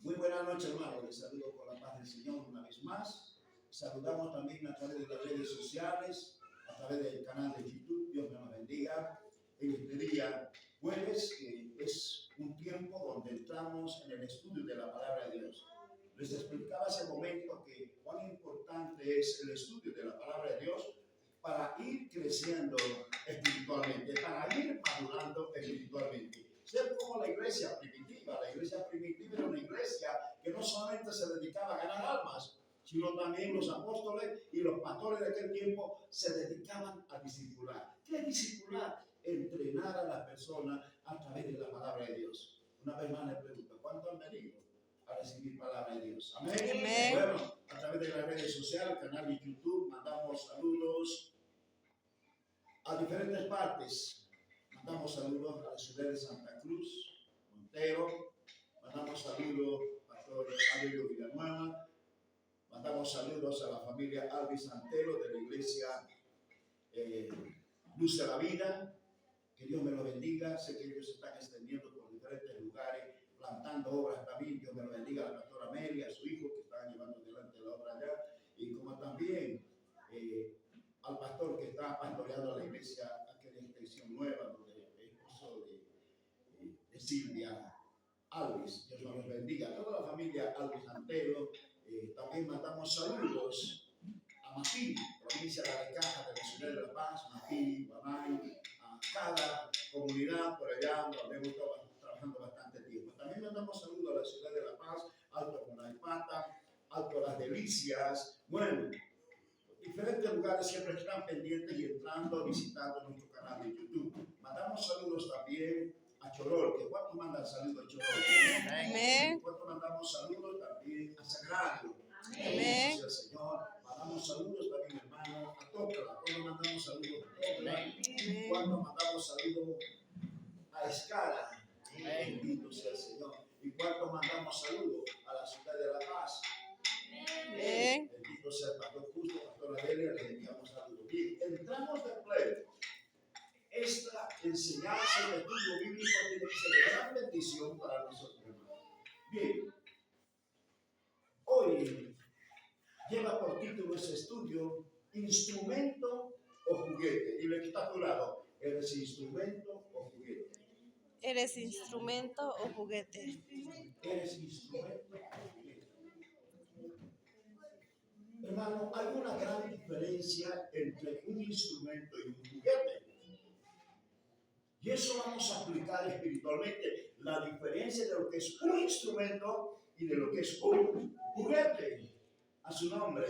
Muy buenas noches, hermanos. Les saludo con la paz del Señor una vez más. Saludamos también a través de las redes sociales, a través del canal de YouTube. Dios me los bendiga. En este día jueves, que es un tiempo donde entramos en el estudio de la palabra de Dios. Les explicaba hace momento que cuán importante es el estudio de la palabra de Dios para ir creciendo espiritualmente, para ir madurando espiritualmente. Ser como la iglesia primitiva. La iglesia primitiva era una iglesia que no solamente se dedicaba a ganar almas, sino también los apóstoles y los pastores de aquel tiempo se dedicaban a discipular. ¿Qué es discipular? Entrenar a las personas a través de la palabra de Dios. Una vez más les pregunto, ¿cuántos han venido a recibir palabra de Dios? Amén. Amén. Bueno, a través de las redes sociales, canal de YouTube, mandamos saludos a diferentes partes. Mandamos saludos a la ciudad de Santa Cruz, Montero. Mandamos saludos al pastor Alejo Villanueva. Mandamos saludos a la familia Alvis Antelo de la iglesia Luz de la Vida. Que Dios me lo bendiga. Sé que ellos se están extendiendo por diferentes lugares, plantando obras también. Dios me lo bendiga a la pastora Amelia, a su hijo, que están llevando adelante la obra allá. Y como también al pastor que está pastoreando la iglesia, aquella extensión nueva, donde es esposo de Silvia Alvis. Dios los bendiga. A toda la familia Alvis Antelo. También mandamos saludos a Mapí, provincia de Arecaja, de la ciudad de La Paz, Mapí, Guamay, a cada comunidad por allá donde hemos estado trabajando bastante tiempo. También mandamos saludos a la ciudad de La Paz, Alto Monaipata, Alto Las Delicias. Bueno, diferentes lugares siempre están pendientes y entrando, visitando nuestro canal de YouTube. Mandamos saludos también a Chorol, que cuánto mandan saludos a Chorol. Amén. Cuánto mandamos saludos también a Sagrario. Amén. Gracias, Señor. Mandamos saludos también, hermano, a Tócala. Cuando mandamos saludos a Tócala. Cuando mandamos saludos a Escala. Bendito sea el Señor. Y cuando mandamos saludos a la ciudad de La Paz. Amén. Bendito sea el pastor Justo, pastor Adelia, le enviamos saludos. Bien, entramos de pleno. Esta enseñanza de estudio bíblico tiene que ser de gran bendición para nosotros, hermanos. Bien, hoy lleva por título ese estudio, instrumento o juguete. Y lo que está a tu lado, ¿eres instrumento o juguete? ¿Eres instrumento o juguete? ¿Eres instrumento o juguete? Hermano, hay una gran diferencia entre un instrumento y un juguete. Y eso vamos a aplicar espiritualmente, la diferencia de lo que es un instrumento y de lo que es un juguete. A su nombre,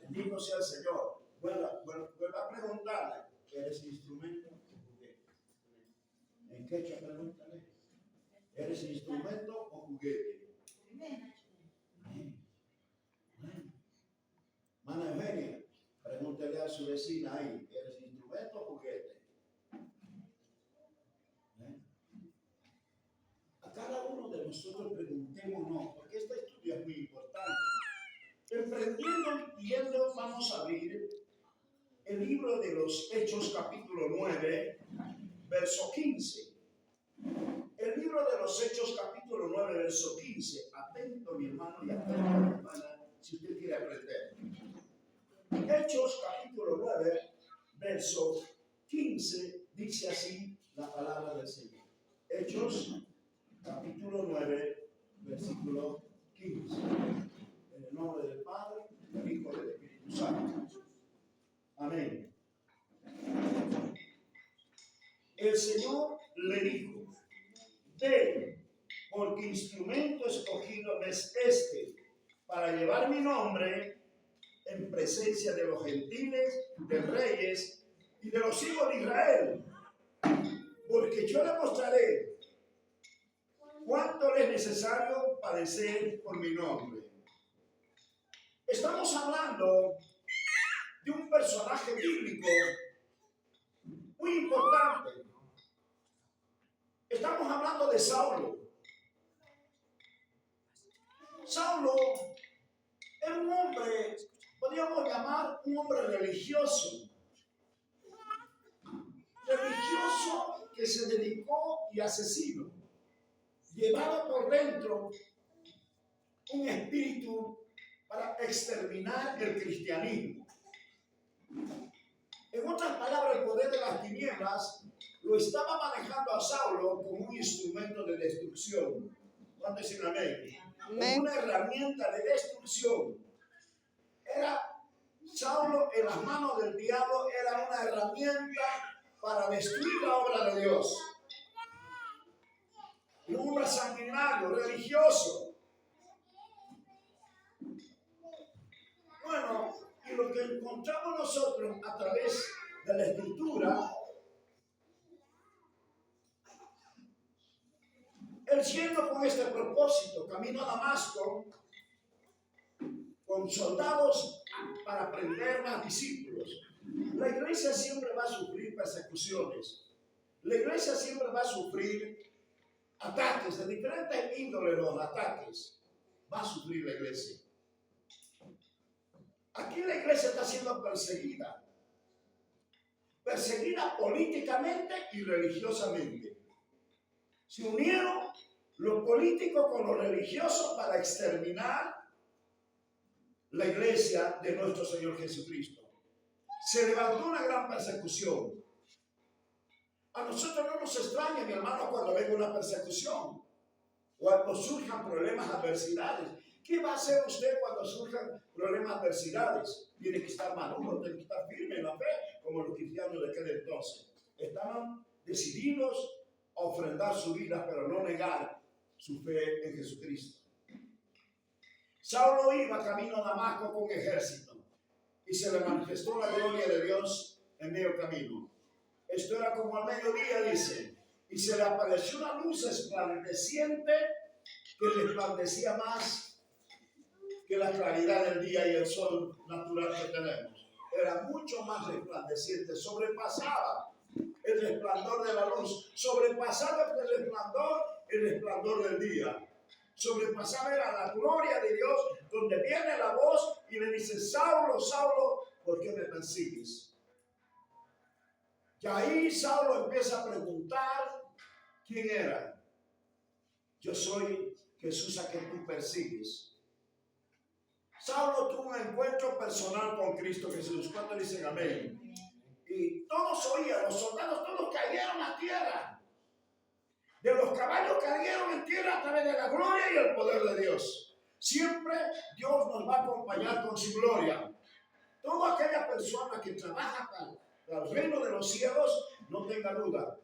bendito sea el Señor. Vuelva a preguntarle, ¿eres instrumento o juguete? ¿En qué hecho pregúntale? ¿Eres instrumento o juguete? Mana Eugenia, pregúntale a su vecina ahí, ¿eres instrumento o juguete? A cada uno de nosotros preguntémonos, porque este estudio es muy importante. Emprendiendo viviendo, vamos a abrir el libro de los Hechos, capítulo 9, verso 15. El libro de los Hechos, capítulo 9, verso 15. Atento, mi hermano, y atento, mi hermana, si usted quiere aprender. Hechos, capítulo 9, verso 15, dice así la palabra del Señor. Hechos, capítulo 9, versículo 15. En el nombre del Padre, del Hijo y del Espíritu Santo. Amén. El Señor le dijo: ve, porque instrumento escogido me es este, para llevar mi nombre en presencia de los gentiles, de reyes y de los hijos de Israel. Porque yo le mostraré cuánto le es necesario padecer por mi nombre. Estamos hablando de un personaje bíblico muy importante. Estamos hablando de Saulo. Saulo era un hombre, podríamos llamar un hombre religioso. Religioso que se dedicó y asesino. Llevado por dentro un espíritu para exterminar el cristianismo. En otras palabras, el poder de las tinieblas lo estaba manejando a Saulo como un instrumento de destrucción. ¿Cuántos dicen amén? Como una herramienta de destrucción. Era Saulo en las manos del diablo, era una herramienta para destruir la obra de Dios. Un hombre sanguinario, religioso. Bueno, y lo que encontramos nosotros a través de la Escritura, él siendo con este propósito, camino a Damasco, con soldados para prender más discípulos. La iglesia siempre va a sufrir persecuciones. La iglesia siempre va a sufrir ataques de diferentes índoles, los ataques. Va a sufrir la iglesia. Aquí la iglesia está siendo perseguida. Perseguida políticamente y religiosamente. Se unieron los políticos con los religiosos para exterminar la iglesia de nuestro Señor Jesucristo. Se levantó una gran persecución. A nosotros no nos extraña, mi hermano, cuando venga una persecución, cuando surjan problemas, adversidades. ¿Qué va a hacer usted cuando surjan problemas, adversidades? Tiene que estar maduro, tiene que estar firme en la fe, como los cristianos de aquel entonces. Estaban decididos a ofrendar su vida, pero no negar su fe en Jesucristo. Saulo iba camino a Damasco con ejército y se le manifestó la gloria de Dios en medio camino. Esto era como al mediodía, dice, y se le apareció una luz resplandeciente que resplandecía más que la claridad del día y el sol natural que tenemos. Era mucho más resplandeciente, sobrepasaba el resplandor de la luz, sobrepasaba el resplandor del día. Sobrepasaba era la gloria de Dios, donde viene la voz y le dice: Saulo, Saulo, ¿por qué me persigues? Y ahí Saulo empieza a preguntar quién era. Yo soy Jesús a quien tú persigues. Saulo tuvo un encuentro personal con Cristo Jesús. ¿Cuántos dicen amén? Y todos oían, los soldados todos cayeron a tierra. De los caballos cayeron en tierra a través de la gloria y el poder de Dios. Siempre Dios nos va a acompañar con su gloria. Toda aquella persona que trabaja para el reino de los cielos, no tenga duda,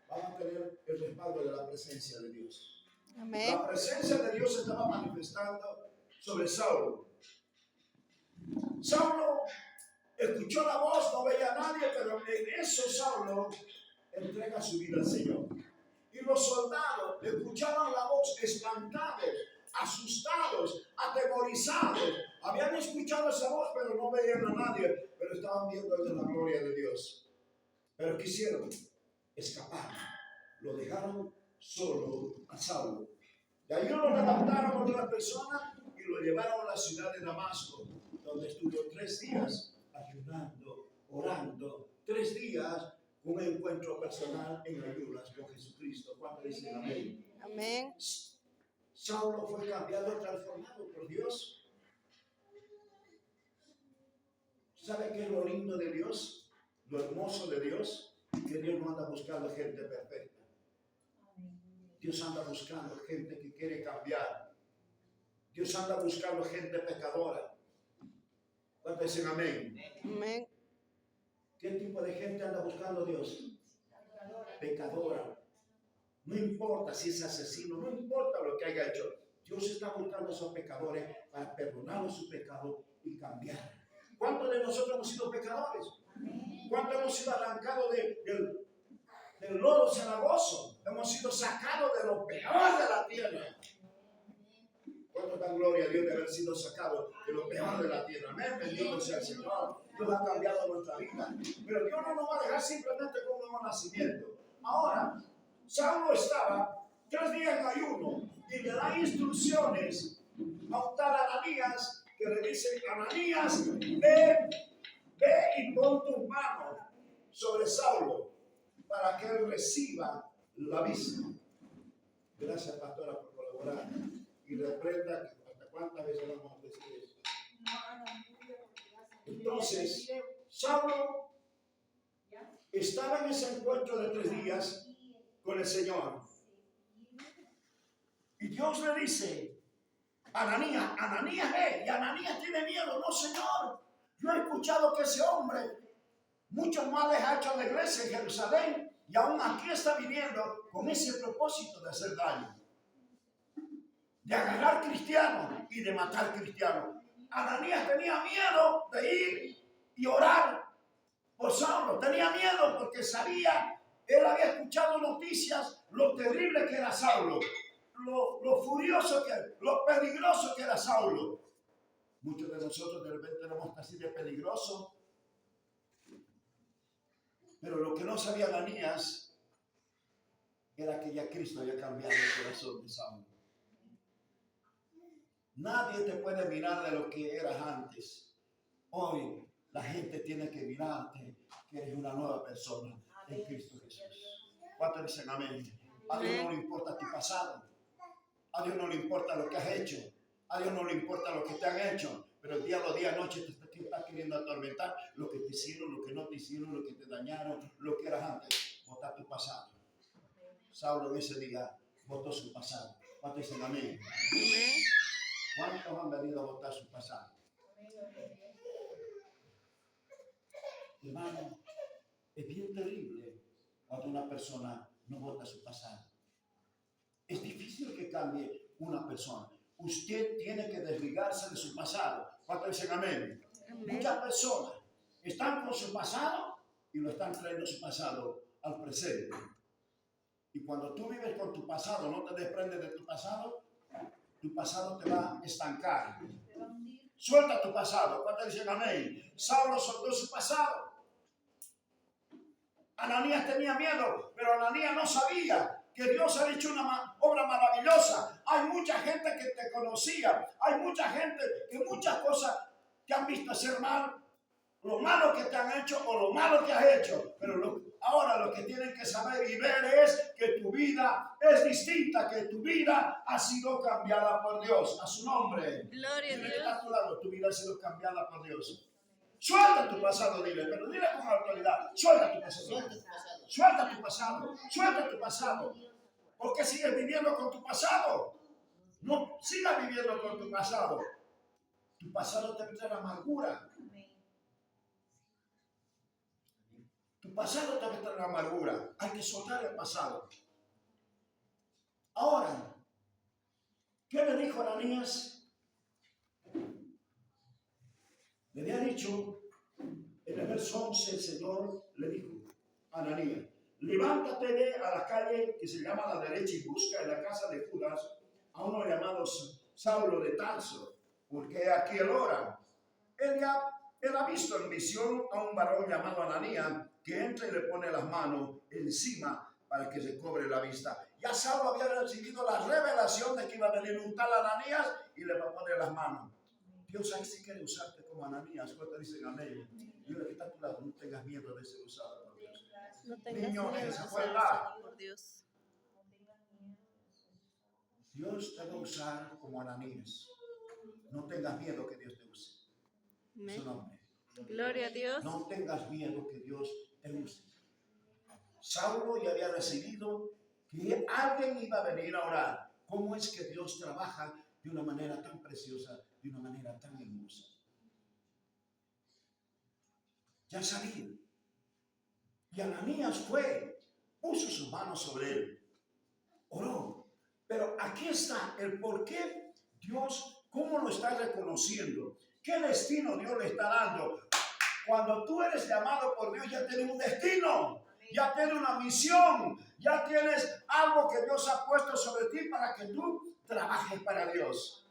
van a tener el respaldo de la presencia de Dios. Amén. La presencia de Dios se estaba manifestando sobre Saulo. Saulo escuchó la voz, no veía a nadie, pero en eso Saulo entrega su vida al Señor. Y los soldados escuchaban la voz espantados, asustados, atemorizados. Habían escuchado esa voz, pero no veían a nadie, pero estaban viendo de la gloria de Dios. Pero quisieron escapar. Lo dejaron solo a Saulo. De ahí lo levantaron otra persona y lo llevaron a la ciudad de Damasco, donde estuvo 3 días ayunando, orando, 3 días. Un encuentro personal en ayunas con Jesucristo. ¿Cuántos dicen amén? Amén. Saulo fue cambiado, transformado por Dios. ¿Sabe qué es lo lindo de Dios? Lo hermoso de Dios, que Dios no anda buscando gente perfecta. Dios anda buscando gente que quiere cambiar. Dios anda buscando gente pecadora. ¿Cuántos dicen amén? Amén. ¿Qué tipo de gente anda buscando Dios? Pecadora. No importa si es asesino, no importa lo que haya hecho. Dios está buscando a esos pecadores para perdonarlos su pecado y cambiar. ¿Cuántos de nosotros hemos sido pecadores? ¿Cuántos hemos sido arrancados del lodo cenagoso? Hemos sido sacados de lo peor de la tierra. ¿Cuánto dan gloria a Dios de haber sido sacados de lo peor de la tierra? Amén, bendito sea el Señor. Dios ha cambiado nuestra vida. Pero Dios no nos va a dejar simplemente con un nuevo nacimiento. Ahora, Saulo estaba 3 días en ayuno y le da instrucciones a un tal Ananías, que le dice: Ananías, ve y pon tus manos sobre Saulo para que él reciba la vista. Gracias, pastora, por colaborar. Y reprenda hasta ¿Cuántas veces vamos a decir eso? Entonces, Saulo estaba en ese encuentro de 3 días con el Señor. Y Dios le dice, Ananías, Ananías, y Ananías tiene miedo. No, Señor, yo he escuchado que ese hombre muchos males ha hecho a la iglesia en Jerusalén y aún aquí está viniendo con ese propósito de hacer daño, de agarrar cristianos y de matar cristianos. Ananías tenía miedo de ir y orar por Saulo. Tenía miedo porque sabía, él había escuchado noticias, lo terrible que era Saulo, lo furioso lo peligroso que era Saulo. Muchos de nosotros de repente éramos así de peligrosos. Pero lo que no sabía Ananías era que ya Cristo había cambiado el corazón de Saulo. Nadie te puede mirar de lo que eras antes. Hoy la gente tiene que mirarte que eres una nueva persona en Cristo Jesús. ¿Cuántos dicen amén? A Dios no le importa tu pasado. A Dios no le importa lo que has hecho. A Dios no le importa lo que te han hecho. Pero el diablo día a noche te está queriendo atormentar. Lo que te hicieron, lo que no te hicieron, lo que te dañaron, lo que eras antes. Vota tu pasado. Saulo en ese día votó su pasado. ¿Cuántos dicen amén? Amén. ¿Cuántos han venido a votar su pasado? Hermano, es bien terrible cuando una persona no vota su pasado. Es difícil que cambie una persona. Usted tiene que desligarse de su pasado. ¿Cuántos dicen amén? Amén. Muchas personas están con su pasado y lo están trayendo su pasado al presente. Y cuando tú vives con tu pasado, no te desprendes de tu pasado te va a estancar. Suelta tu pasado. ¿Cuántos dicen amén? Saulo soltó su pasado. Ananías tenía miedo, pero Ananías no sabía que Dios ha hecho una obra maravillosa. Hay mucha gente que te conocía, hay mucha gente que muchas cosas te han visto hacer mal, lo malo que te han hecho o lo malo que has hecho, pero ahora lo que tienen que saber y ver es que tu vida es distinta, que tu vida ha sido cambiada por Dios. A su nombre. Gloria a Dile que Dios. está a tu lado, tu vida ha sido cambiada por Dios. Suelta tu pasado, dile, pero dile con autoridad. Suelta tu pasado. Suelta tu pasado. Suelta tu pasado. ¿Por qué sigues viviendo con tu pasado? No sigas viviendo con tu pasado. Tu pasado te trae amargura. Tu pasado te trae amargura. Hay que soltar el pasado. Ahora, ¿qué le dijo Ananías? Le había dicho, en el verso 11, el Señor le dijo a Ananías, levántate, ve a la calle que se llama a la derecha y busca en la casa de Judas a uno llamado Saulo de Tarso, porque aquí él ora. Él ha visto en visión a un varón llamado Ananías que entra y le pone las manos encima para que se cobre la vista. Ya Saulo había recibido la revelación de que iba a venir un tal Ananías y le va a poner las manos. Dios ahí sí quiere usarte como Ananías. ¿Cuántos dicen amén? Dios que está a tu lado, no tengas miedo de ser usado por Dios. No tengas Niño, miedo de esa ser fue usado por Dios. Dios te va a usar como Ananías. No tengas miedo que Dios te use. Su Amén. nombre. Gloria a Dios. No tengas miedo que Dios te use. Saulo ya había recibido que alguien iba a venir a orar. ¿Cómo es que Dios trabaja de una manera tan preciosa, de una manera tan hermosa? Ya sabía. Y Ananías fue, puso sus manos sobre él, oró. Pero aquí está el por qué Dios, cómo lo está reconociendo, qué destino Dios le está dando. Cuando tú eres llamado por Dios, ya tienes un destino, ya tienes una misión, ya tienes algo que Dios ha puesto sobre ti para que tú trabajes para Dios.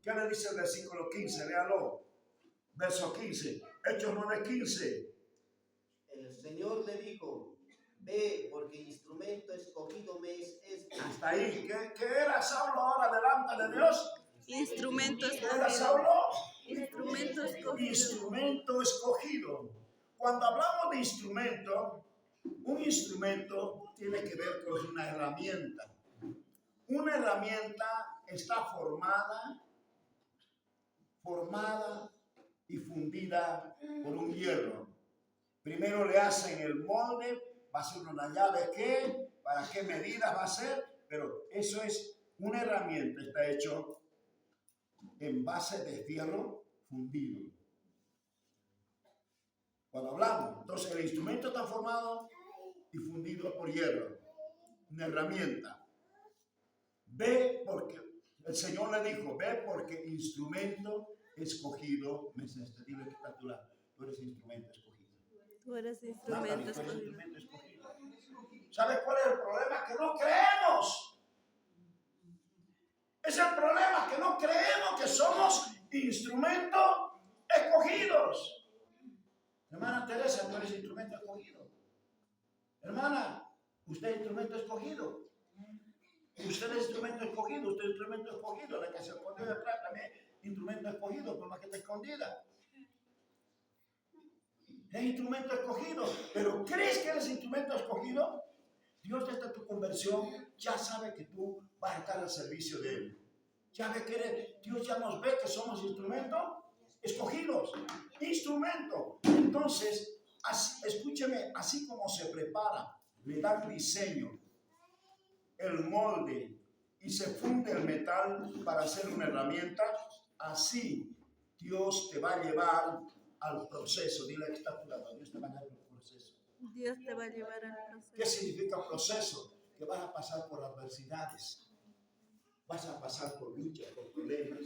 ¿Qué le dice el versículo 15? Léalo. Verso 15. Hechos 9:15. El Señor le dijo, ve, porque instrumento escogido me es este. Hasta ahí. ¿Qué era Saulo ahora delante de Dios? Instrumento ¿Qué era escogido. Saulo? Instrumento escogido. Instrumento escogido. Cuando hablamos de instrumento, un instrumento tiene que ver con una herramienta. Una herramienta está formada formada y fundida por un hierro. Primero le hacen el molde, va a ser una llave, ¿qué? ¿Para qué medidas va a ser? Pero eso es una herramienta, está hecho en base de fierro fundido. Cuando hablamos, entonces el instrumento está formado y fundido por hierro, una herramienta. Ve porque el Señor le dijo, ve porque instrumento escogido me serás. Dile que está a tu lado, tú eres instrumento escogido. Tú eres Natalie, instrumento tú eres escogido. instrumento escogido. ¿Sabes cuál es el problema? Que no creemos. Es el problema, que no creemos que somos instrumentos escogidos. Hermana Teresa, tú eres instrumento escogido. Hermana, usted es instrumento escogido. Usted es instrumento escogido, usted es instrumento escogido. La que se esconde detrás también instrumento escogido, por más que esté escondida. Es instrumento escogido. Pero ¿crees que eres instrumento escogido? Dios desde tu conversión ya sabe que tú vas a estar al servicio de Él. Ya ve que Dios ya nos ve que somos instrumentos escogidos. Instrumento. Entonces, escúcheme, así como se prepara, le dan diseño, el molde y se funde el metal para hacer una herramienta, así Dios te va a llevar al proceso. Dile que está a tu lado, Dios te va a llevar al proceso. Dios te va a llevar al ¿Qué proceso. significa proceso? Que vas a pasar por adversidades, vas a pasar por luchas, por problemas.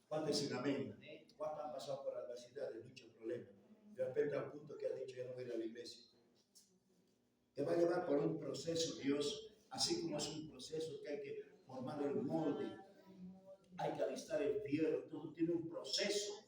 ¿Cuántos dicen amén? ¿Cuántos han pasado por adversidades, luchas, problemas? De repente al punto que ha dicho, ya no voy a ir a la iglesia. Te va a llevar por un proceso, Dios, así como es un proceso que hay que formar el molde, hay que alistar el fierro, todo tiene un proceso.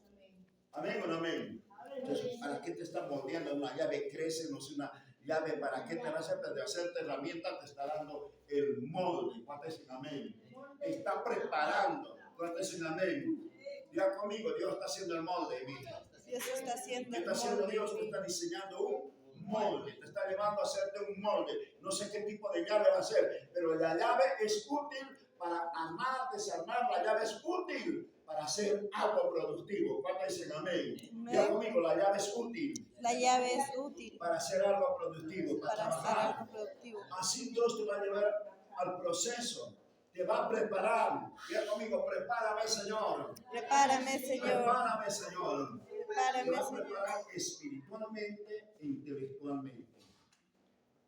¿Amén o no amén? Entonces, ¿para qué te está moldeando? Una llave crece, no es una llave, ¿para qué te va a hacer? De hacerte herramienta te está dando el molde. ¿Cuántos dicen amén? Te está preparando. ¿Cuántos dicen amén? Diga conmigo, Dios está haciendo el molde, mi hija. Dios está haciendo ¿Qué el está haciendo molde. Dios? Te está diseñando un molde, te está llevando a hacerte un molde. No sé qué tipo de llave va a ser, pero la llave es útil para armar, desarmar. La llave es útil para hacer algo productivo. ¿Cuántos dicen amén? Diga conmigo, la llave es útil La llave es útil para hacer algo productivo, para para hacer trabajar. algo productivo. Así Dios te va a llevar al proceso, te va a preparar. Diga conmigo, prepárame, Señor. Prepárame, Señor. Prepárame, Señor. Te Prepárame, va a Señor. preparar espiritualmente e intelectualmente.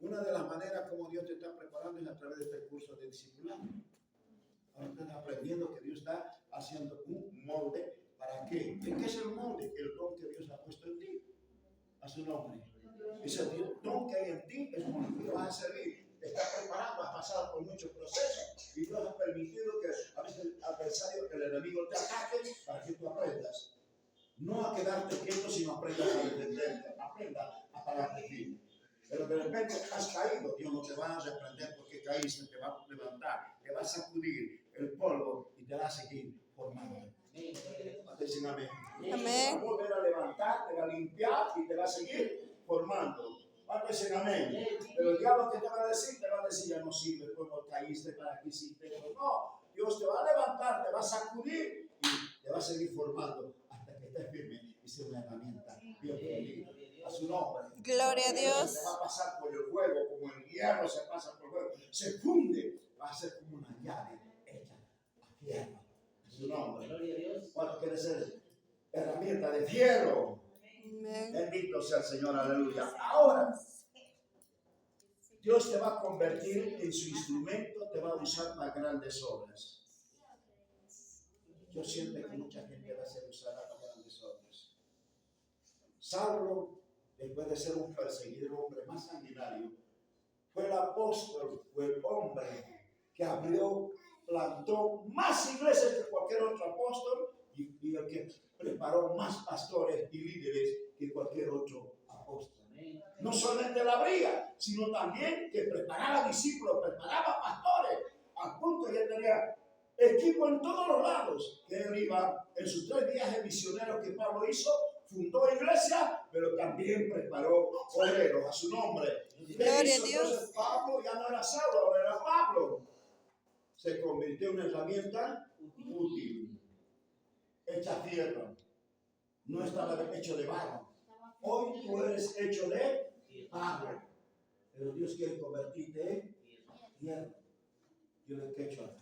Una de las maneras como Dios te está preparando es a través de este curso de discipulado. Ahora estás aprendiendo que Dios está haciendo un molde. ¿Para qué? ¿Qué es el molde? El don que Dios ha puesto en ti. A su nombre. Ese don que hay en ti es con el que vas a servir. Te está preparando, has pasado por muchos procesos y Dios ha permitido que a veces el adversario, el enemigo te ataque para que tú aprendas. No a quedarte quieto, sino aprendas a defenderte, aprenda a pararte firme. Pero de repente has caído, Dios no te va a reprender porque caíste, te va a levantar, te va a sacudir el polvo y te va a seguir formando. Dicen amén. Amén. Te va a volver a levantar, te va a limpiar y te va a seguir formando. ¿Cuántos dicen amén? Pero el diablo que te va a decir, ya no sirve, pues no caíste, para que hiciste. No, Dios te va a levantar, te va a sacudir y te va a seguir formando hasta que estés firme y sea una herramienta bien fundida. A su nombre. Gloria a Dios. Se va a pasar por el fuego, como el hierro se pasa por el fuego. Se funde, va a ser como una llave hecha a fierro. A su nombre. ¿Cuánto quiere ser? Herramienta de fierro. Amén. Bendito sea el Señor, aleluya. Ahora, Dios te va a convertir en su instrumento, te va a usar para grandes obras. Yo siento que mucha gente va a ser usada para grandes obras. Saulo, después de ser un perseguidor, hombre más sanguinario, fue el apóstol, fue el hombre que abrió, plantó más iglesias que cualquier otro apóstol y el que preparó más pastores y líderes que cualquier otro apóstol. No solamente la abría, sino también que preparaba discípulos, preparaba pastores, al punto que tenía equipo en todos los lados, que él iba en sus 3 viajes misioneros que Pablo hizo, fundó iglesia, pero también preparó obreros a su nombre. Gloria a Dios. Entonces Pablo ya no era Saulo, ahora era Pablo. Se convirtió en una herramienta útil. hecha fierro, no estaba hecho de barro. Hoy tú eres hecho de barro, pero Dios quiere convertirte en fierro. Dios es hecho,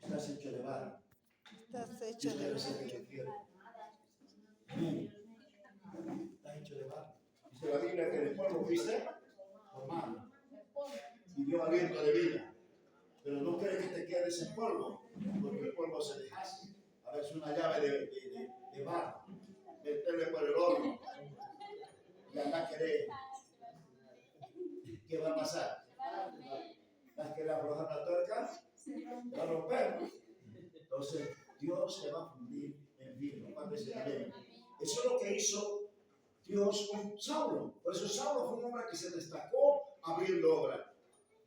estás hecho de barro. Estás hecho Dios de quiere ser barro. hecho fierro. Está hecho de barro. Dice la Biblia que el polvo fuiste formado y dio aliento de vida. Pero no quiere que te quedes en polvo, porque el polvo se deshace. A veces una llave de barro, meterle por el horno y anda a querer. ¿Qué va a pasar? ¿Vas a querer aflojar la tuerca? Va a romper. Entonces, Dios se va a fundir en filo. ¿Cuánto es el? Eso es lo que hizo Dios con Saulo. Por eso Saulo fue un hombre que se destacó abriendo obra.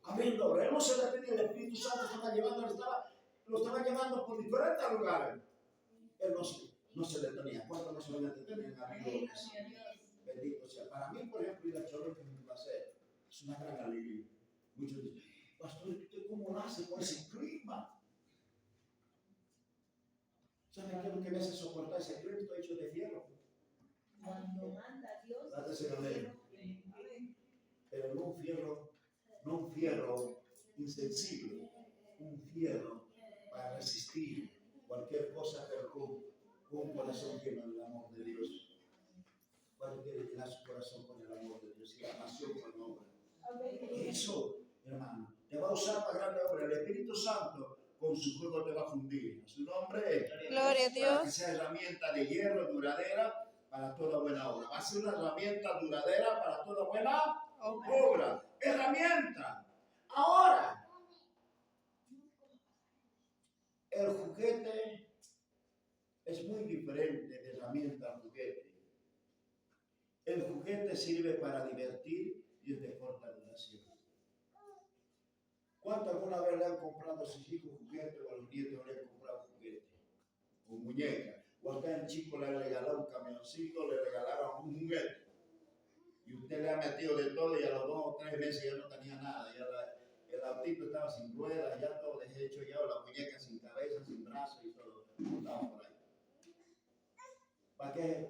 Abriendo obra. Él no se detenía, el Espíritu Santo estaba llevando, lo estaba llevando por diferentes lugares. Él no se detenía. ¿Cuántos no se van a detener en abrir obras? Bendito sea. Para mí, por ejemplo, ir a Cholo es un placer. Es una gran alegría. Muchos dicen, pastor, ¿usted cómo lo hace con ese clima? ¿Saben qué es lo que me hace soportar ese clima? Estoy hecho de fierro. Cuando manda Dios, Dátese la ley. Pero no un fierro insensible, un fierro para resistir cualquier cosa, pero con un corazón lleno del amor de Dios. ¿Cuál quiere llenar su corazón con el amor de Dios y la pasión por la obra? Eso, hermano, te va a usar para grande obra. El Espíritu Santo con su fuego te va a fundir. Su nombre es Gloria a para que Dios. sea herramienta de hierro duradera para toda buena obra. Va a ser una herramienta duradera para toda buena obra. Herramienta. Ahora, el juguete es muy diferente de herramienta al juguete. El juguete sirve para divertir y es de corta duración. ¿Cuánto alguna vez le han comprado a sus hijos juguete o a los nietos le han comprado juguete? O muñeca. O acá el chico le regalaron un camioncito, le regalaron un juguete. Y usted le ha metido de todo y a los 2 o 3 meses ya no tenía nada. Ya el autito estaba sin ruedas, ya todo deshecho, ya la muñeca sin cabeza, sin brazos y todo. Estaba por ahí.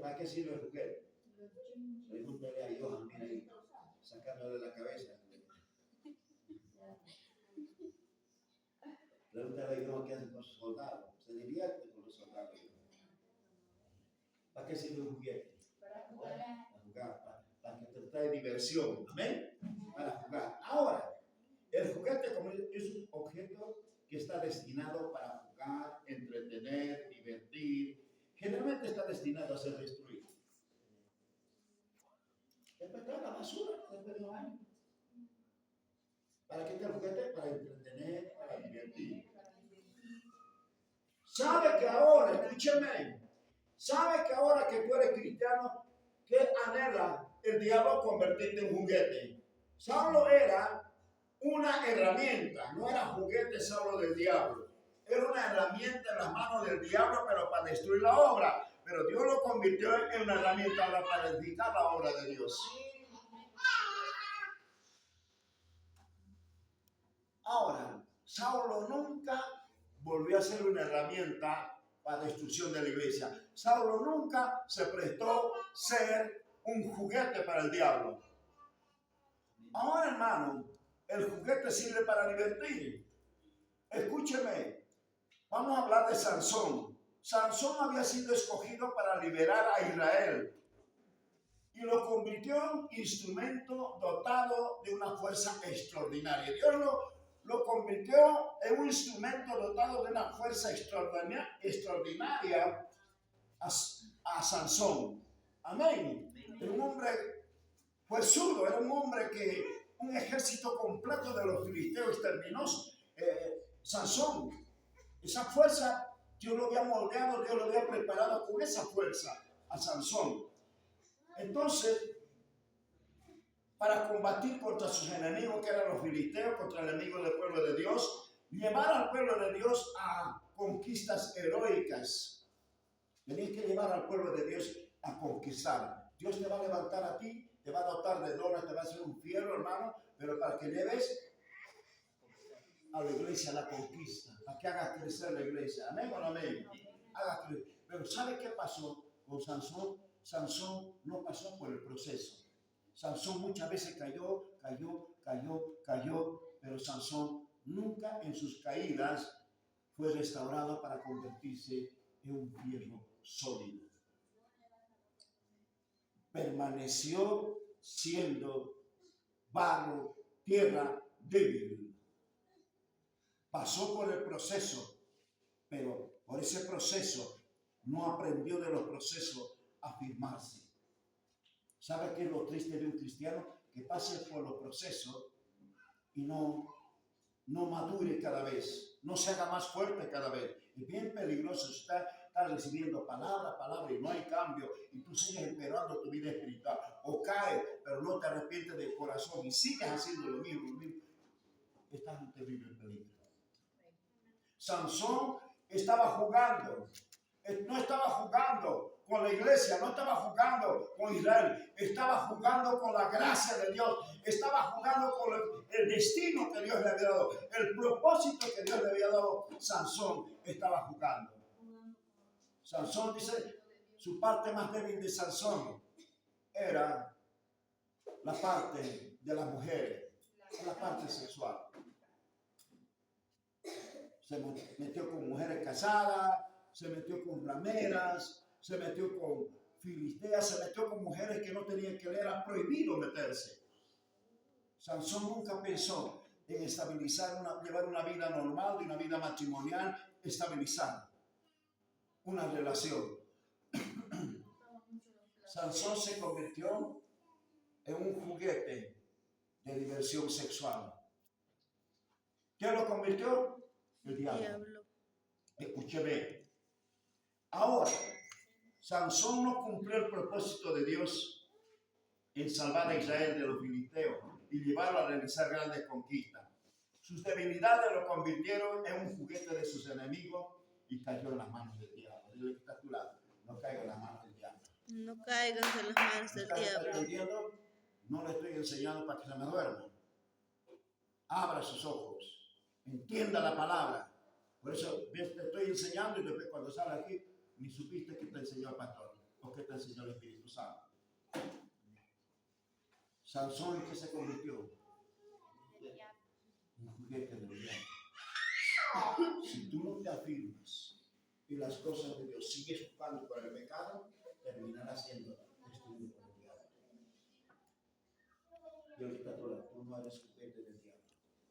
¿Para qué sirve el juguete? Pregúntale a Johan, mira ahí, sacándole de la cabeza. Pregúntale a Johan qué hace con sus soldados. Se divierte con los soldados. ¿Para qué sirve un juguete? para jugar. Para jugar, para que te trae diversión. Amén. Para jugar. Ahora, el juguete como es un objeto que está destinado para jugar, entretener, divertir. Generalmente está destinado a ser destruido. Después está la basura, después de un año. ¿Para qué está el juguete? Para entretener, para divertir. ¿Sabe que ahora, escúcheme, sabe que ahora que tú eres cristiano, que anhela el diablo convertirte en juguete? Saulo era una herramienta, no era juguete Saulo del diablo. Era una herramienta en las manos del diablo, pero para destruir la obra. Pero Dios lo convirtió en una herramienta ahora para edificar la obra de Dios. Ahora, Saulo nunca volvió a ser una herramienta para destrucción de la iglesia. Saulo nunca se prestó ser un juguete para el diablo. Ahora, hermano, el juguete sirve para divertir. Escúcheme, vamos a hablar de Sansón. Sansón había sido escogido para liberar a Israel y lo convirtió en instrumento dotado de una fuerza extraordinaria. Dios lo convirtió en un instrumento dotado de una fuerza extraordinaria a Sansón. Amén. Era un hombre fuerzudo, era un hombre que un ejército completo de los filisteos exterminó. Sansón, esa fuerza, Dios lo había moldeado, Dios lo había preparado con esa fuerza a Sansón. Entonces, para combatir contra sus enemigos, que eran los filisteos, contra el enemigo del pueblo de Dios, llevar al pueblo de Dios a conquistas heroicas. Tenéis que llevar al pueblo de Dios a conquistar. Dios te va a levantar a ti, te va a dotar de dones, te va a hacer un fierro, hermano, pero para que lleves a la iglesia a la conquista, para que haga crecer la iglesia. Amén o no amén. Pero ¿sabe qué pasó con Sansón? Sansón no pasó por el proceso. Sansón muchas veces cayó, pero Sansón nunca en sus caídas fue restaurado para convertirse en un fierro sólido. Permaneció siendo barro, tierra débil. Pasó por el proceso, pero por ese proceso no aprendió de los procesos a afirmarse. ¿Sabe qué es lo triste de un cristiano? Que pase por los procesos y no madure cada vez, no se haga más fuerte cada vez. Es bien peligroso estar recibiendo palabra y no hay cambio y tú sigues empeorando tu vida espiritual. O caes, pero no te arrepientes de corazón y sigues haciendo lo mismo. Estás en un terrible peligro. Sansón estaba jugando, no estaba jugando con la iglesia, no estaba jugando con Israel, estaba jugando con la gracia de Dios, estaba jugando con el destino que Dios le había dado, el propósito que Dios le había dado. Sansón estaba jugando. Sansón dice, su parte más débil de Sansón era la parte de las mujeres, la parte sexual. Se metió con mujeres casadas, se metió con rameras, se metió con filisteas, se metió con mujeres que no tenían que ver, era prohibido meterse. Sansón nunca pensó en estabilizar, llevar una vida normal, una vida matrimonial, estabilizar una relación. Sansón se convirtió en un juguete de diversión sexual. ¿Quién lo convirtió? El diablo. Escúcheme. Ahora, Sansón no cumplió el propósito de Dios en salvar a Israel de los filisteos y llevarlo a realizar grandes conquistas. Sus debilidades lo convirtieron en un juguete de sus enemigos y cayó en las manos del diablo. Dile que está a tu lado, no caiga en las manos del diablo. No caigas en las manos del diablo. No le estoy enseñando para que se me duerma. Abra sus ojos, entienda la palabra. Por eso te estoy enseñando y después cuando sale aquí, ni supiste que te enseñó el pastor o que te enseñó el Espíritu Santo. Sansón, ¿en qué se convirtió? Un juguete del diablo. Si tú no te afirmas y las cosas de Dios sigues jugando por el pecado, terminarás siendo destruido por el diablo. Y ahorita tú no eres juguete del diablo.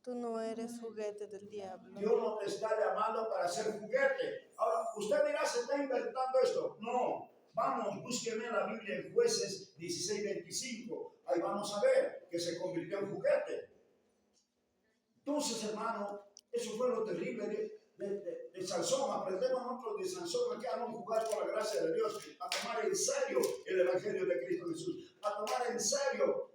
Tú no eres juguete del diablo. Dios no te está llamando para ser juguete. Ahora, usted dirá, se está inventando esto. No, vamos, búsqueme la Biblia en Jueces 16:25. Ahí vamos a ver que se convirtió en juguete. Entonces, hermano, eso fue lo terrible de Sansón. Aprendemos nosotros de Sansón que a no jugar con la gracia de Dios, a tomar en serio el Evangelio de Cristo Jesús, a tomar en serio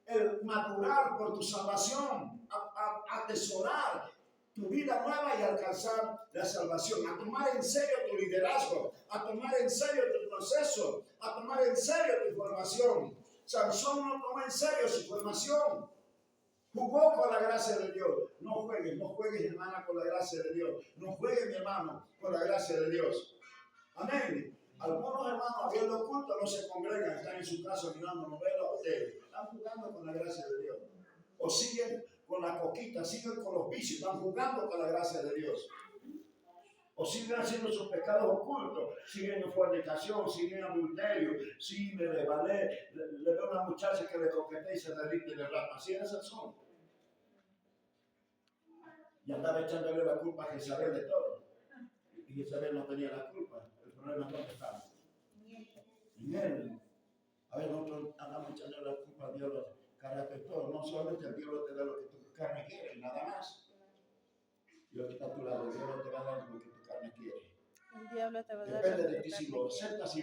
el madurar por tu salvación, a atesorar tu vida nueva y alcanzar la salvación, a tomar en serio tu liderazgo, a tomar en serio tu proceso, a tomar en serio tu formación. Sansón no tomó en serio su formación, jugó con la gracia de Dios. No juegues hermana con la gracia de Dios, no juegues mi hermano con la gracia de Dios. Amén. Algunos hermanos habiendo culto no se congregan, están en su casa mirando novelas o tele. Están jugando con la gracia de Dios. O siguen con la coquita, siguen con los vicios, están jugando con la gracia de Dios. O siguen haciendo sus pecados ocultos, siguen en fornicación, siguen en adulterio, siguen le veo a una muchacha que le coquetea y se derrite de rato. Así es Sansón. Y andaba echándole la culpa a Jezabel de todo. Y Jezabel no tenía la culpa. El problema es dónde está. En él. A ver, nosotros andamos echando la culpa a Dios, carácter todo. No solamente el Dios te da lo que tu carne quiere, nada más. Dios que está a tu lado, Dios no te va a dar lo que tu carne quiere. El diablo te va a dar. Depende de ti si lo aceptas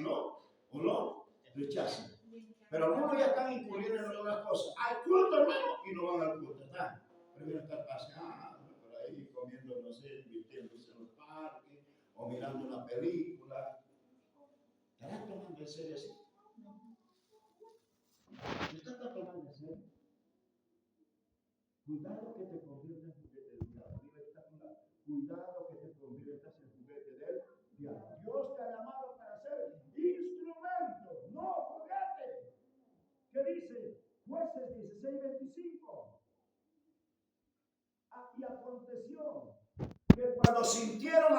o lo rechazas. Pero algunos ya están incurriendo en otras cosas. Hay culto, hermano, y no van al culto. ¿Está? Prefieren estar paseando por ahí, comiendo, no sé, divirtiéndose en los parques o mirando una película. ¿Te estás tomando en serio así? ¿Te estás tomando en serio? Cuidado que te conviertas en juguete del diablo. Cuidado que te conviertas en juguete del diablo. Dios te ha llamado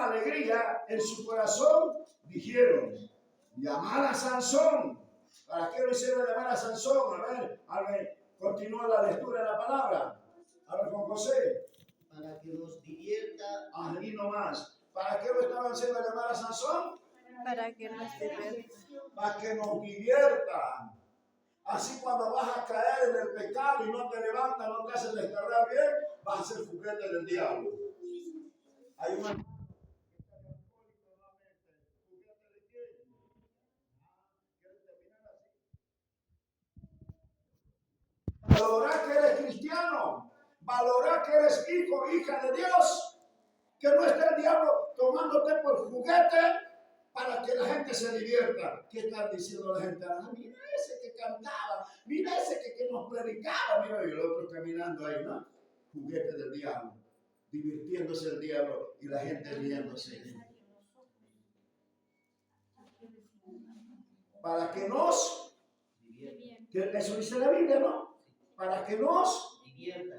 alegría en su corazón, dijeron, llamar a Sansón. ¿Para qué lo hicieron llamar a Sansón? A ver, continúa la lectura de la palabra. A ver con José. Para que nos divierta. Ahí nomás. ¿Para qué lo estaban haciendo llamar a Sansón? Para que nos divierta. Para que nos divierta. Así cuando vas a caer en el pecado y no te levantas, no te haces desterrar bien, vas a ser juguete del diablo. Hay una... Valorar que eres cristiano, valorar que eres hijo, hija de Dios, que no esté el diablo tomándote por juguete para que la gente se divierta. ¿Qué está diciendo la gente? Ah, mira ese que cantaba, mira ese que nos predicaba, mira y el otro caminando ahí, ¿no? Juguete del diablo, divirtiéndose el diablo y la gente riéndose. Para que nos divierta. Eso dice la Biblia, ¿no? Para que nos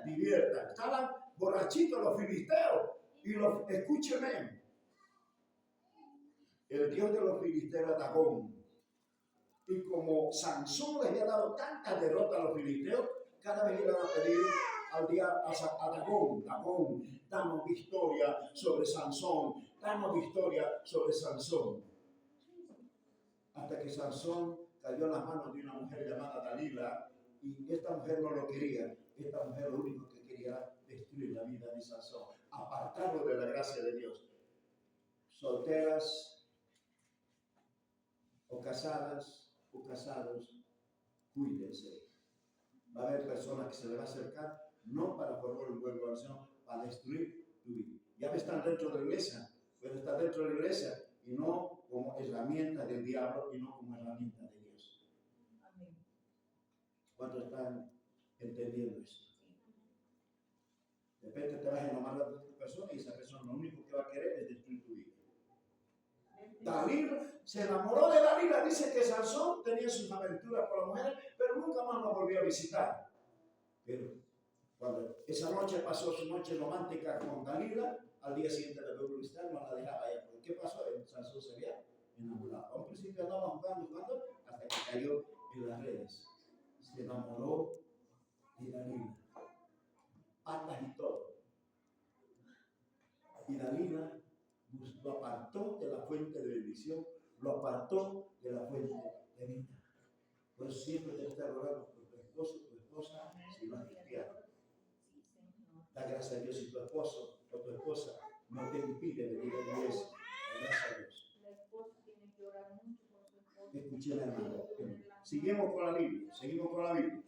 divierta. Estaban borrachitos los filisteos. Y escúcheme, el Dios de los filisteos era Dagón. Y como Sansón le había dado tantas derrotas a los filisteos, cada vez iban a pedir al día a Dagón, Dagón, danos victoria sobre Sansón, danos victoria sobre Sansón. Hasta que Sansón cayó en las manos de una mujer llamada Dalila, y esta mujer no lo quería. Esta mujer lo único que quería era destruir la vida de Sansón, apartarlo de la gracia de Dios. Solteras o casadas o casados, cuídense. Va a haber personas que se le va a acercar no para formar un buen relación, para destruir tu vida. Ya están dentro de la iglesia, pero están dentro de la iglesia y no como herramienta del diablo y no como herramienta de Dios. ¿Cuántos están entendiendo eso? De repente te vas a enamorar de otra persona y esa persona lo único que va a querer es destruir tu vida. Dalila se enamoró de Dalila. Dice que Sansón tenía sus aventuras con la mujer, pero nunca más la volvió a visitar. Pero cuando esa noche pasó su noche romántica con Dalila, al día siguiente la volvió a visitar, no la dejaba allá. ¿Qué pasó? Sansón se había enamorado. A un principio andaba jugando, hasta que cayó en las redes. Se enamoró de Dalila. Patas y todo. Y Dalila lo apartó de la fuente de bendición, lo apartó de la fuente de vida. Por eso siempre te está orando por tu esposo, tu esposa, si no es cristiano. Da gracias a Dios si tu esposo o tu esposa no te impide venir a la iglesia. Gracias a Dios. Escuché la hermana. Seguimos con la Biblia.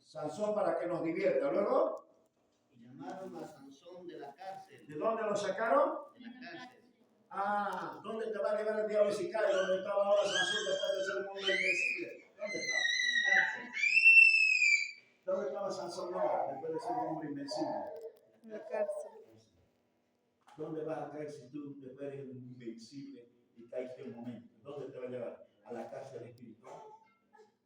Sansón para que nos divierta. Luego. Llamaron a Sansón de la cárcel. ¿De dónde lo sacaron? De la cárcel. Ah, ¿dónde te va a llevar el diablo si cae? ¿Dónde estaba ahora Sansón después de ser un hombre invencible? ¿Dónde estaba? ¿Dónde estaba Sansón ahora después de ser un hombre invencible? En la cárcel. ¿Dónde vas a caer si tú después eres invencible y caíste un momento? ¿Dónde te va a llevar? A la cárcel espiritual,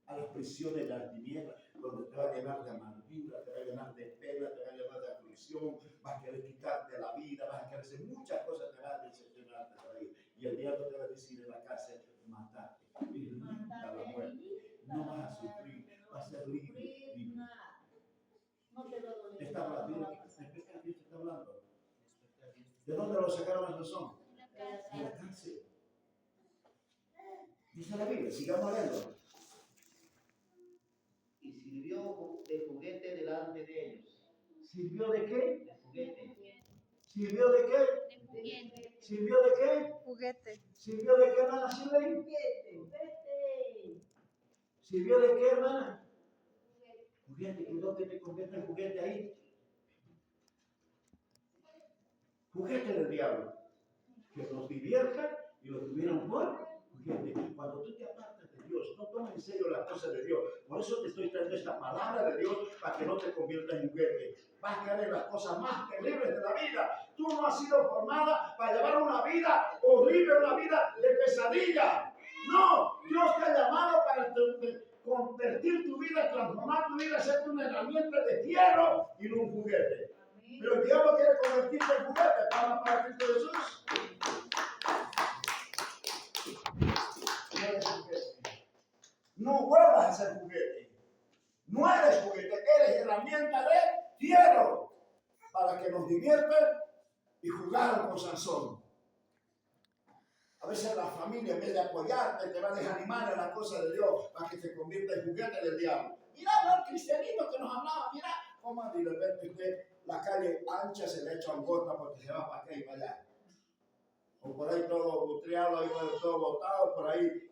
a las prisiones de las tinieblas, donde te va a llenar de amargura, te va a llenar de pena, te va a llenar de aflicción, vas a querer quitarte la vida, vas a querer hacer muchas cosas, te vas a decepcionar de la vida. Y el diablo te va a decir en la cárcel, matarte, a la muerte. No vas a sufrir, vas a ser libre. Está hablando, ¿Qué está hablando? ¿De dónde lo sacaron a Sansón? De la cárcel. Dice la Biblia, sigamos leyendo. Y sirvió de juguete delante de ellos. ¿Sirvió de qué? De juguete. ¿Sirvió de qué? ¿Sirvió de qué? Juguete. ¿Sirvió de qué, hermana Shirley? ¿Sirvió de qué, hermana? Juguete. ¿Y dónde te convierte el juguete ahí? Juguete del diablo. Que nos divierta y lo tuvieron por juguete. Cuando tú te apartas de Dios, no tomes en serio las cosas de Dios. Por eso te estoy trayendo esta palabra de Dios para que no te conviertas en juguete. Vas a caer en las cosas más terribles de la vida. Tú no has sido formada para llevar una vida horrible, una vida de pesadilla. No, Dios te ha llamado para convertir tu vida, transformar tu vida, hacerte una herramienta de fierro y no un juguete. Pero el diablo quiere convertirte en juguete. ¿Para Cristo Jesús? a ser juguete. No eres juguete, eres herramienta de fierro para que nos divierta y jugaron con Sansón. A veces la familia, en vez de apoyarte, te va a desanimar en las cosas de Dios para que te convierta en juguete del diablo. Mira el cristianito que nos hablaba, mira cómo de repente usted la calle ancha se le echa angota porque se va para acá y para allá. O por ahí todo butreado, ahí todo botado, por ahí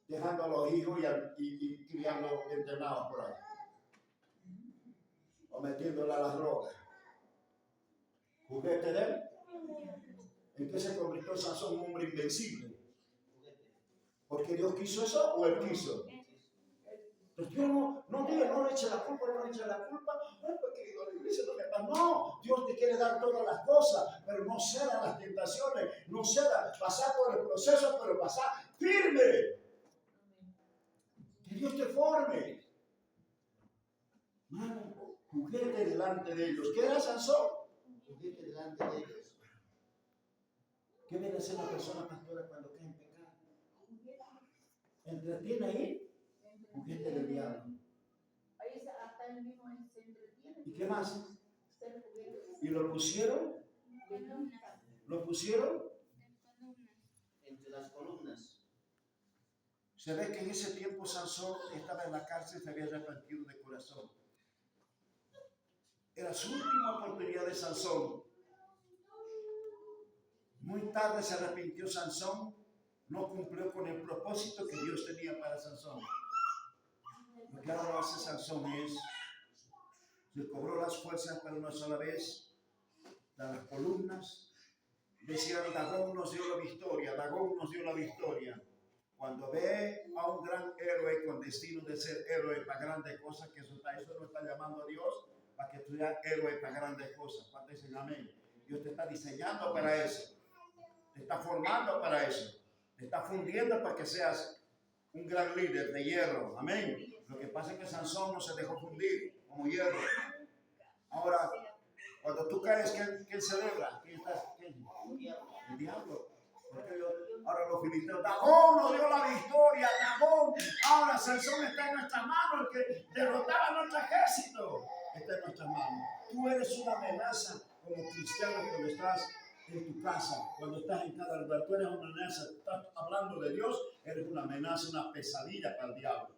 dejando a los hijos y criando internados por ahí. O metiéndole a las drogas. ¿Juguete de él? ¿En qué se convirtió Sansón? Un hombre invencible. ¿Porque Dios quiso eso o él quiso? Entonces Dios no le eche la culpa, no le eche la culpa. No, porque la iglesia no me pasa. No, Dios te quiere dar todas las cosas, pero no ceda las tentaciones, no ceda, pasar por el proceso, pero pasar firme. Que Dios te forme. Mano, juguete delante de ellos. ¿Qué era Sansón? Juguete delante de ellos. ¿Qué viene a hacer la persona pastora cuando cae en pecado? ¿Entretiene ahí? Juguete del diablo. Ahí hasta él mismo se entretiene. ¿Y qué más? Ser juguete. ¿Y lo pusieron? ¿Lo pusieron? Entre las columnas. Se ve que en ese tiempo Sansón estaba en la cárcel y se había arrepentido de corazón. Era su última oportunidad de Sansón. Muy tarde se arrepintió Sansón, no cumplió con el propósito que Dios tenía para Sansón. Lo que ahora hace Sansón es, se cobró las fuerzas para una sola vez, de las columnas, decían, Dagón nos dio la victoria, Dagón nos dio la victoria. Cuando ve a un gran héroe con destino de ser héroe para grandes cosas, que eso no está llamando a Dios, para que tú seas héroe para grandes cosas. ¿Cuántos dicen amén? Dios te está diseñando para eso. Te está formando para eso. Te está fundiendo para que seas un gran líder de hierro. Amén. Lo que pasa es que Sansón no se dejó fundir como hierro. Ahora, cuando tú caes, ¿quién celebra? ¿Quién? El diablo. Porque ahora los filisteos, Dagón nos dio la victoria, Dagón. Ahora Sansón está en nuestras manos, el que derrotaba a nuestro ejército. Está en nuestras manos. Tú eres una amenaza como cristiano cuando estás en tu casa, cuando estás en cada lugar. Tú eres una amenaza. Estás hablando de Dios, eres una amenaza, una pesadilla para el diablo.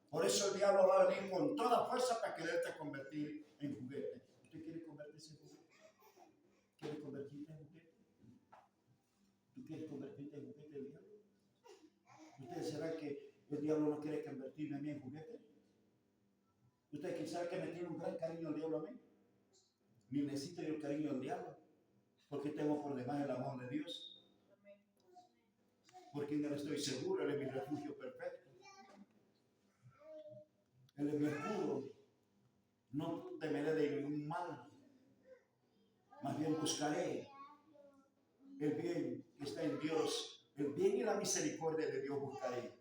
Por eso el diablo va a venir con toda fuerza para quererte convertir en juguete. ¿Usted quiere convertirse en juguete? ¿Quiere convertirte en juguete? ¿Tú quieres convertirte en juguete del diablo? ¿Ustedes saben que el diablo no quiere convertirme a mí en juguete? ¿Ustedes saben que me tiene un gran cariño el diablo a mí? Ni necesito yo el cariño del diablo. Porque tengo por demás el amor de Dios. Porque en él estoy seguro, él es mi refugio perfecto. Él es mi escudo. No temeré de ningún mal. Más bien buscaré el bien que está en Dios. El bien y la misericordia de Dios buscaré.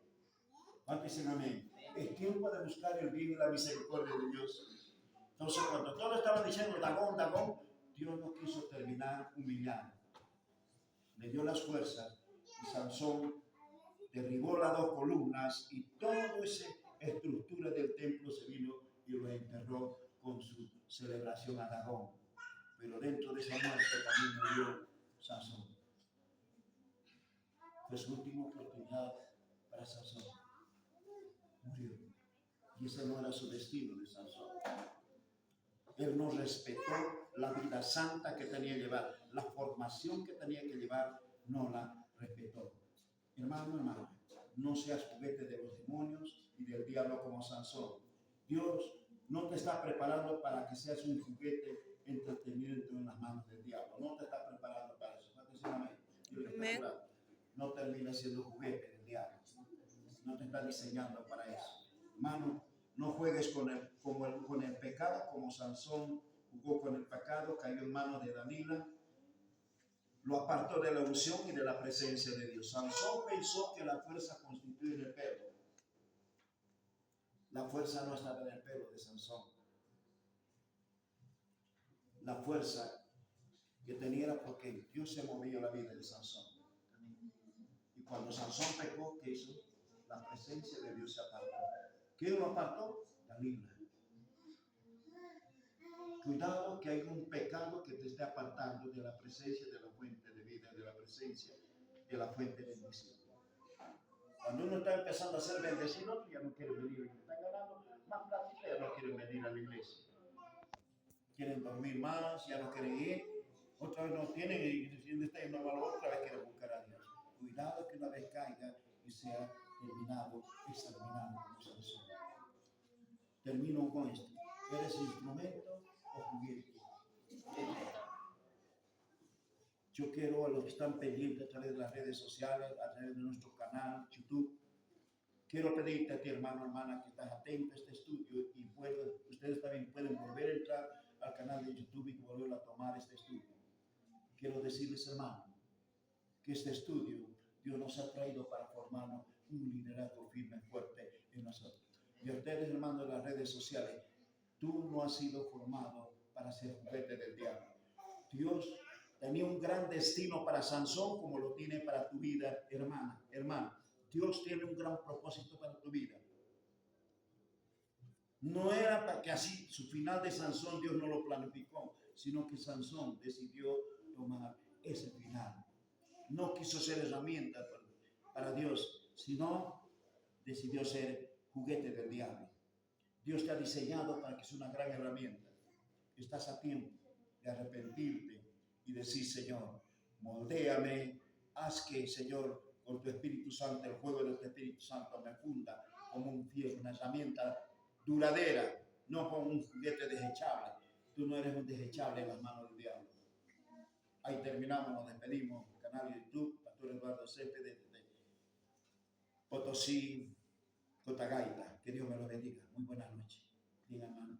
¿Cuántos dicen amén? Es tiempo de buscar el bien y la misericordia de Dios. Entonces, cuando todos estaban diciendo Dagón, Dagón, Dios no quiso terminar humillando. Le dio las fuerzas y Sansón derribó las dos columnas y toda esa estructura del templo se vino y lo enterró con su celebración a Dagón. Pero dentro de esa muerte también murió Sansón. Fue su última oportunidad para Sansón. Murió. Y ese no era su destino de Sansón. Él no respetó la vida santa que tenía que llevar, la formación que tenía que llevar, no la respetó. Hermano, no seas juguete de los demonios y del diablo como Sansón. Dios no te está preparando para que seas un juguete entretenido en las manos del diablo. No te está preparando para eso. Amén. No termines siendo juguete del diablo. No te está diseñando para eso. Hermano, no juegues con el pecado como Sansón jugó con el pecado, cayó en manos de Dalila, lo apartó de la unción y de la presencia de Dios. Sansón pensó que la fuerza constituía en el pelo. La fuerza no estaba en el pelo de Sansón. La fuerza que tenía era porque Dios se movía la vida de Sansón. Y cuando Sansón pecó, ¿qué hizo? la presencia de Dios se apartó. ¿Quién lo apartó? Dalila. Cuidado que hay un pecado que te esté apartando de la presencia de la fuente de vida, de la presencia de la fuente de bendición. Cuando uno está empezando a ser bendecido, ya no quiere venir. Están ganando más platita, ya no quieren venir a la iglesia. Quieren dormir más, ya no quieren ir. Otra vez no tienen y si está yendo mal, otra vez quieren buscar a Dios. Cuidado que una vez caiga y sea terminado, examinado como Sansón. Termino con esto. ¿Eres instrumento o juguete? Yo quiero a los que están pendientes a través de las redes sociales, a través de nuestro canal, YouTube, quiero pedirte a ti, hermano, hermana, que estás atento a este estudio y ustedes también pueden volver a entrar al canal de YouTube y volver a tomar este estudio. Quiero decirles, hermano, que este estudio Dios nos ha traído para formarnos un liderazgo firme y fuerte en nosotros. Y a ustedes, hermano, de las redes sociales, tú no has sido formado para ser juguete del diablo. Dios tenía un gran destino para Sansón como lo tiene para tu vida, hermano. Dios tiene un gran propósito para tu vida. No era para que así su final de Sansón Dios no lo planificó, sino que Sansón decidió tomar ese final. No quiso ser herramienta para Dios, sino decidió ser juguete del diablo. Dios te ha diseñado para que sea una gran herramienta. Estás a tiempo de arrepentirte y decir, Señor, moldéame, haz que, Señor, con tu Espíritu Santo, el fuego de tu Espíritu Santo me funda como un fierro, una herramienta duradera, no como un juguete desechable. Tú no eres un desechable en las manos del diablo. Ahí terminamos, nos despedimos. Canal de YouTube, Pastor Eduardo Céspedes de Potosí, Cotagaita. Que Dios me lo bendiga. Muy buenas noches. Diga, hermano.